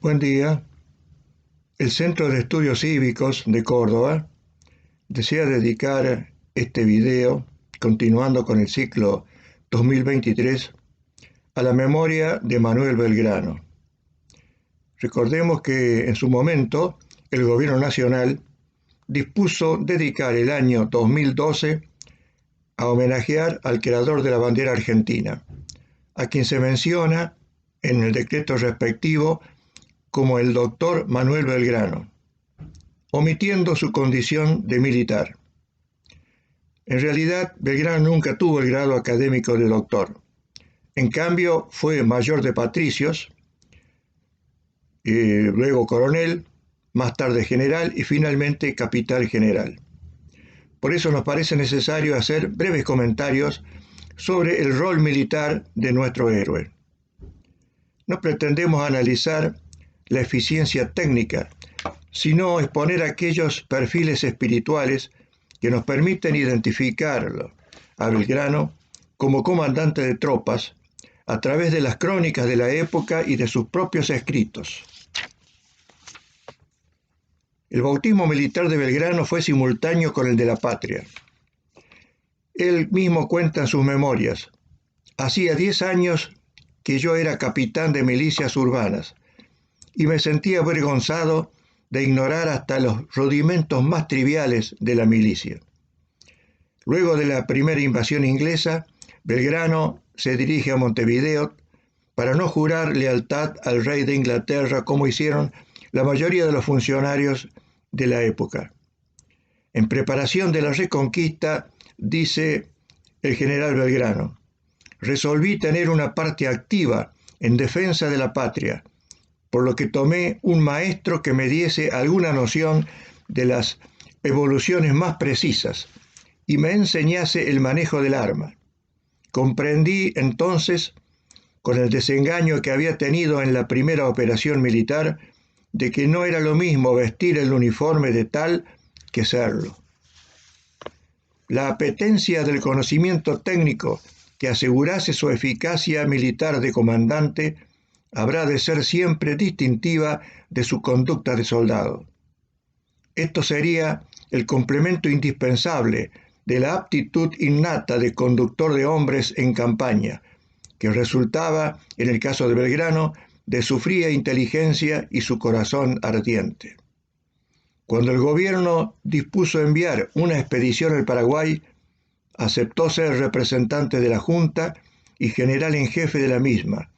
Buen día. El Centro de Estudios Cívicos de Córdoba desea dedicar este video, continuando con el ciclo 2023, a la memoria de Manuel Belgrano. Recordemos que en su momento el Gobierno Nacional dispuso dedicar el año 2012 a homenajear al creador de la bandera argentina, a quien se menciona en el decreto respectivo como el doctor Manuel Belgrano, omitiendo su condición de militar. En realidad, Belgrano nunca tuvo el grado académico de doctor. En cambio, fue mayor de patricios, luego coronel, más tarde general y finalmente capitán general. Por eso nos parece necesario hacer breves comentarios sobre el rol militar de nuestro héroe. No pretendemos analizar la eficiencia técnica, sino exponer aquellos perfiles espirituales que nos permiten identificarlo a Belgrano como comandante de tropas a través de las crónicas de la época y de sus propios escritos. El bautismo militar de Belgrano fue simultáneo con el de la patria. Él mismo cuenta en sus memorias: hacía 10 años que yo era capitán de milicias urbanas y me sentía avergonzado de ignorar hasta los rudimentos más triviales de la milicia. Luego de la primera invasión inglesa, Belgrano se dirige a Montevideo para no jurar lealtad al rey de Inglaterra como hicieron la mayoría de los funcionarios de la época. En preparación de la reconquista, dice el general Belgrano: resolví tener una parte activa en defensa de la patria, por lo que tomé un maestro que me diese alguna noción de las evoluciones más precisas y me enseñase el manejo del arma. Comprendí entonces, con el desengaño que había tenido en la primera operación militar, de que no era lo mismo vestir el uniforme de tal que serlo. La apetencia del conocimiento técnico que asegurase su eficacia militar de comandante habrá de ser siempre distintiva de su conducta de soldado. Esto sería el complemento indispensable de la aptitud innata de conductor de hombres en campaña, que resultaba, en el caso de Belgrano, de su fría inteligencia y su corazón ardiente. Cuando el gobierno dispuso enviar una expedición al Paraguay, aceptó ser representante de la Junta y general en jefe de la misma,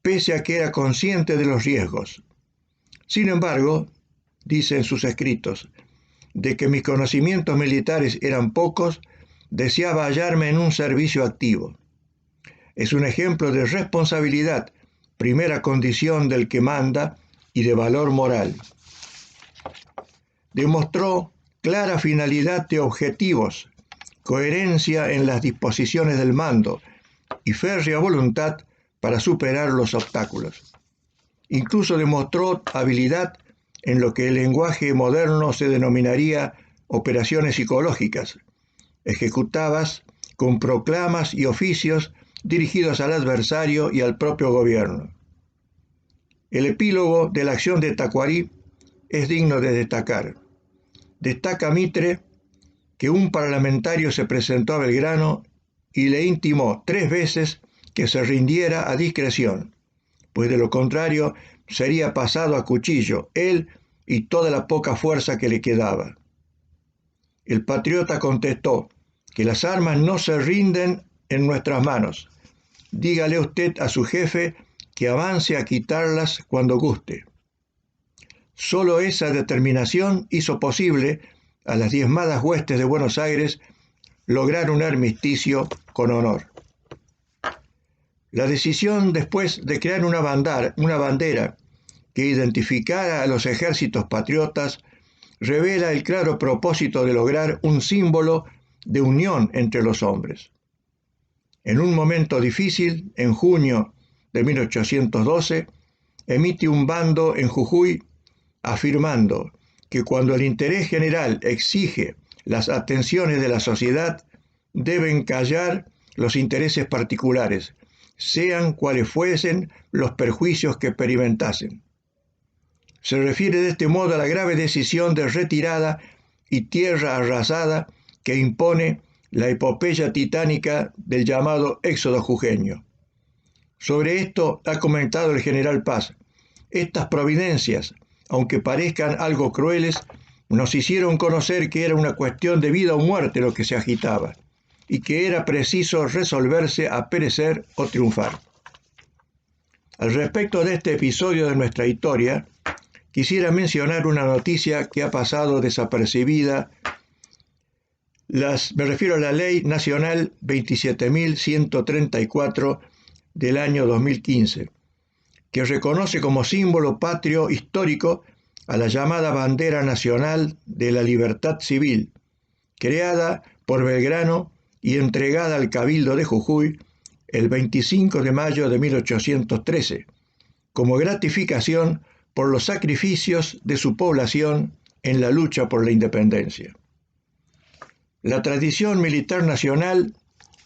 pese a que era consciente de los riesgos. Sin embargo, dice en sus escritos, de que mis conocimientos militares eran pocos, deseaba hallarme en un servicio activo. Es un ejemplo de responsabilidad, primera condición del que manda, y de valor moral. Demostró clara finalidad de objetivos, coherencia en las disposiciones del mando y férrea voluntad para superar los obstáculos. Incluso demostró habilidad en lo que el lenguaje moderno se denominaría operaciones psicológicas, ejecutadas con proclamas y oficios dirigidos al adversario y al propio gobierno. El epílogo de la acción de Tacuarí es digno de destacar. Destaca Mitre que un parlamentario se presentó a Belgrano y le intimó 3 veces que se rindiera a discreción, pues de lo contrario sería pasado a cuchillo él y toda la poca fuerza que le quedaba. El patriota contestó que las armas no se rinden en nuestras manos. Dígale usted a su jefe que avance a quitarlas cuando guste. Solo esa determinación hizo posible a las diezmadas huestes de Buenos Aires lograr un armisticio con honor. La decisión después de crear una bandera que identificara a los ejércitos patriotas revela el claro propósito de lograr un símbolo de unión entre los hombres. En un momento difícil, en junio de 1812, emite un bando en Jujuy afirmando que cuando el interés general exige las atenciones de la sociedad, deben callar los intereses particulares, sean cuales fuesen los perjuicios que experimentasen. Se refiere de este modo a la grave decisión de retirada y tierra arrasada que impone la epopeya titánica del llamado éxodo jujeño. Sobre esto ha comentado el general Paz: estas providencias, aunque parezcan algo crueles, nos hicieron conocer que era una cuestión de vida o muerte lo que se agitaba, y que era preciso resolverse a perecer o triunfar. Al respecto de este episodio de nuestra historia, quisiera mencionar una noticia que ha pasado desapercibida. Me refiero a la Ley Nacional 27.134 del año 2015, que reconoce como símbolo patrio histórico a la llamada Bandera Nacional de la Libertad Civil, creada por Belgrano y entregada al Cabildo de Jujuy el 25 de mayo de 1813, como gratificación por los sacrificios de su población en la lucha por la independencia. La tradición militar nacional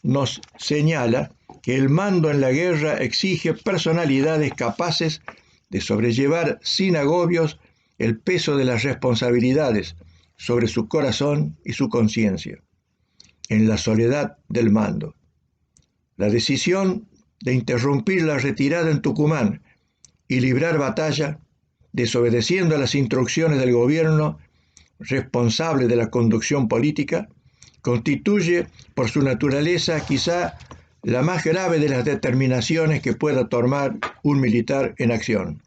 nos señala que el mando en la guerra exige personalidades capaces de sobrellevar sin agobios el peso de las responsabilidades sobre su corazón y su conciencia, en la soledad del mando. La decisión de interrumpir la retirada en Tucumán y librar batalla, desobedeciendo a las instrucciones del gobierno responsable de la conducción política, constituye por su naturaleza quizá la más grave de las determinaciones que pueda tomar un militar en acción.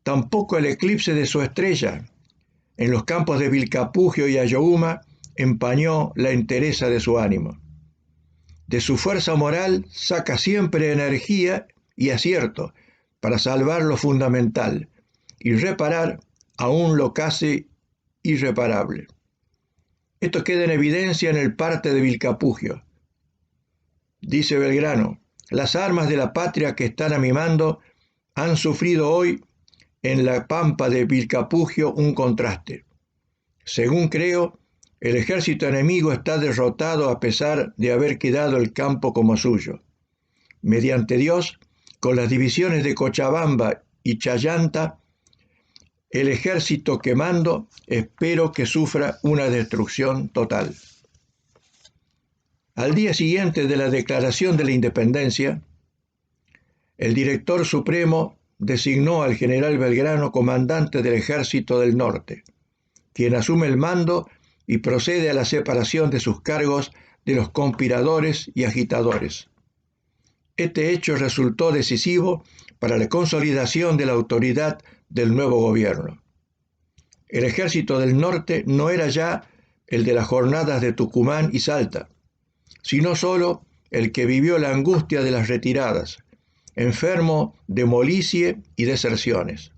Tampoco el eclipse de su estrella en los campos de Vilcapugio y Ayohuma empañó la entereza de su ánimo. De su fuerza moral saca siempre energía y acierto para salvar lo fundamental y reparar aún lo casi irreparable. Esto queda en evidencia en el parte de Vilcapugio. Dice Belgrano: las armas de la patria que están a mi mando han sufrido hoy en la pampa de Vilcapugio un contraste. Según creo, el ejército enemigo está derrotado a pesar de haber quedado el campo como suyo. Mediante Dios, con las divisiones de Cochabamba y Chayanta, el ejército que mando, espero que sufra una destrucción total. Al día siguiente de la declaración de la independencia, el director supremo designó al general Belgrano comandante del Ejército del Norte, quien asume el mando y procede a la separación de sus cargos de los conspiradores y agitadores. Este hecho resultó decisivo para la consolidación de la autoridad del nuevo gobierno. El Ejército del Norte no era ya el de las jornadas de Tucumán y Salta, sino solo el que vivió la angustia de las retiradas, enfermo de molicie y deserciones.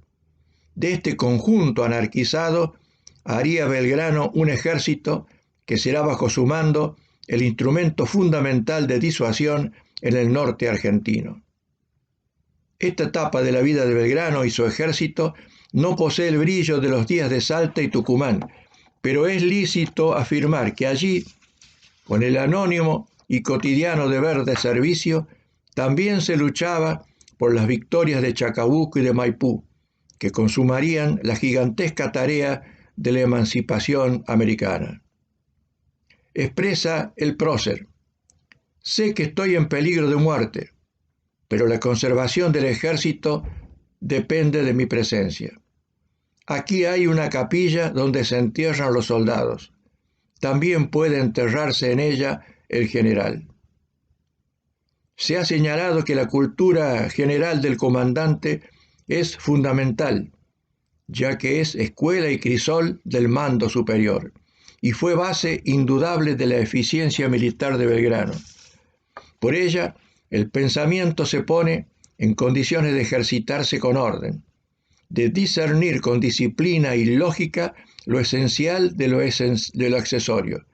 De este conjunto anarquizado haría Belgrano un ejército que será bajo su mando el instrumento fundamental de disuasión en el norte argentino. Esta etapa de la vida de Belgrano y su ejército no posee el brillo de los días de Salta y Tucumán, pero es lícito afirmar que allí, con el anónimo y cotidiano deber de servicio, también se luchaba por las victorias de Chacabuco y de Maipú, que consumarían la gigantesca tarea de la emancipación americana. Expresa el prócer: sé que estoy en peligro de muerte, pero la conservación del ejército depende de mi presencia. Aquí hay una capilla donde se entierran los soldados. También puede enterrarse en ella el general. Se ha señalado que la cultura general del comandante es fundamental, ya que es escuela y crisol del mando superior, y fue base indudable de la eficiencia militar de Belgrano. Por ella, el pensamiento se pone en condiciones de ejercitarse con orden, de discernir con disciplina y lógica lo esencial de lo accesorio,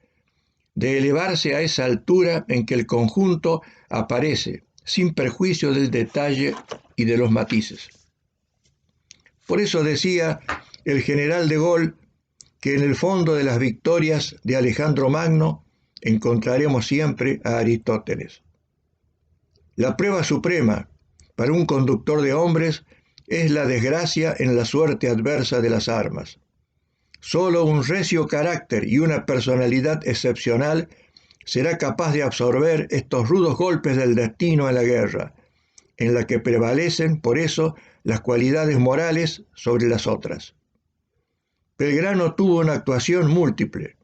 de elevarse a esa altura en que el conjunto aparece, sin perjuicio del detalle y de los matices. Por eso decía el general de Gaulle que en el fondo de las victorias de Alejandro Magno encontraremos siempre a Aristóteles. La prueba suprema para un conductor de hombres es la desgracia en la suerte adversa de las armas. Solo un recio carácter y una personalidad excepcional será capaz de absorber estos rudos golpes del destino en la guerra, en la que prevalecen, por eso, las cualidades morales sobre las otras. Belgrano tuvo una actuación múltiple: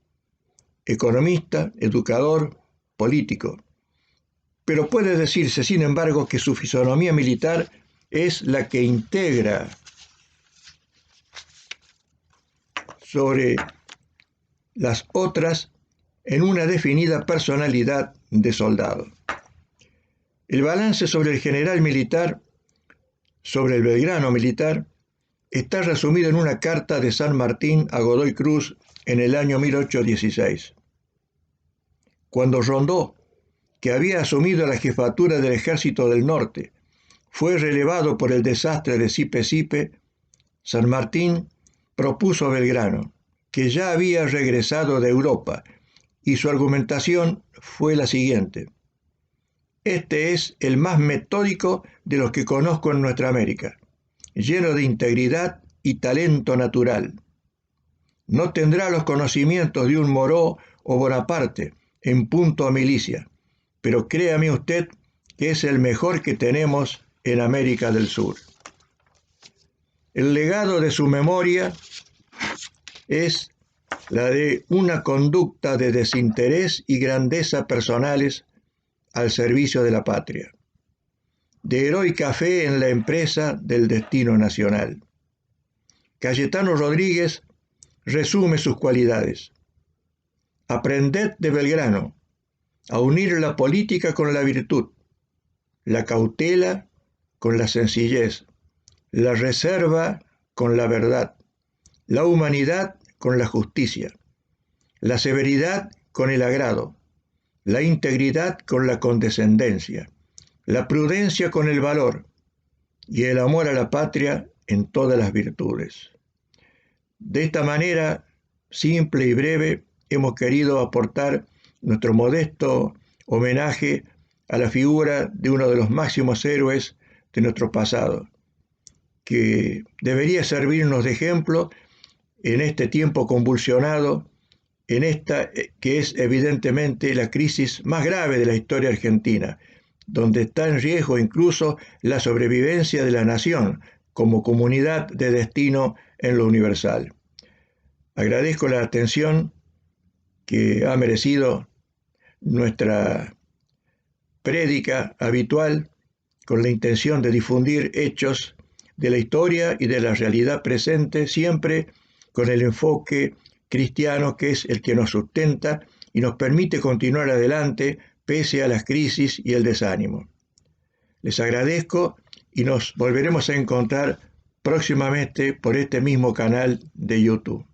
economista, educador, político. Pero puede decirse, sin embargo, que su fisonomía militar es la que integra sobre las otras en una definida personalidad de soldado. El balance sobre el general militar, sobre el Belgrano militar, está resumido en una carta de San Martín a Godoy Cruz en el año 1816. Cuando Rondó, que había asumido la jefatura del Ejército del Norte, fue relevado por el desastre de Sipe-Sipe, San Martín propuso a Belgrano, que ya había regresado de Europa, y su argumentación fue la siguiente: este es el más metódico de los que conozco en nuestra América, lleno de integridad y talento natural. No tendrá los conocimientos de un Moreau o Bonaparte en punto a milicia, pero créame usted que es el mejor que tenemos en América del Sur. El legado de su memoria es la de una conducta de desinterés y grandeza personales al servicio de la patria, de heroica fe en la empresa del destino nacional. Cayetano Rodríguez resume sus cualidades: aprended de Belgrano a unir la política con la virtud, la cautela con la sencillez, la reserva con la verdad, la humanidad con la justicia, la severidad con el agrado, la integridad con la condescendencia, la prudencia con el valor y el amor a la patria en todas las virtudes. De esta manera, simple y breve, hemos querido aportar nuestro modesto homenaje a la figura de uno de los máximos héroes de nuestro pasado, que debería servirnos de ejemplo en este tiempo convulsionado, en esta que es evidentemente la crisis más grave de la historia argentina, donde está en riesgo incluso la sobrevivencia de la nación como comunidad de destino en lo universal. Agradezco la atención que ha merecido nuestra prédica habitual, con la intención de difundir hechos de la historia y de la realidad presente, siempre con el enfoque cristiano, que es el que nos sustenta y nos permite continuar adelante pese a las crisis y el desánimo. Les agradezco y nos volveremos a encontrar próximamente por este mismo canal de YouTube.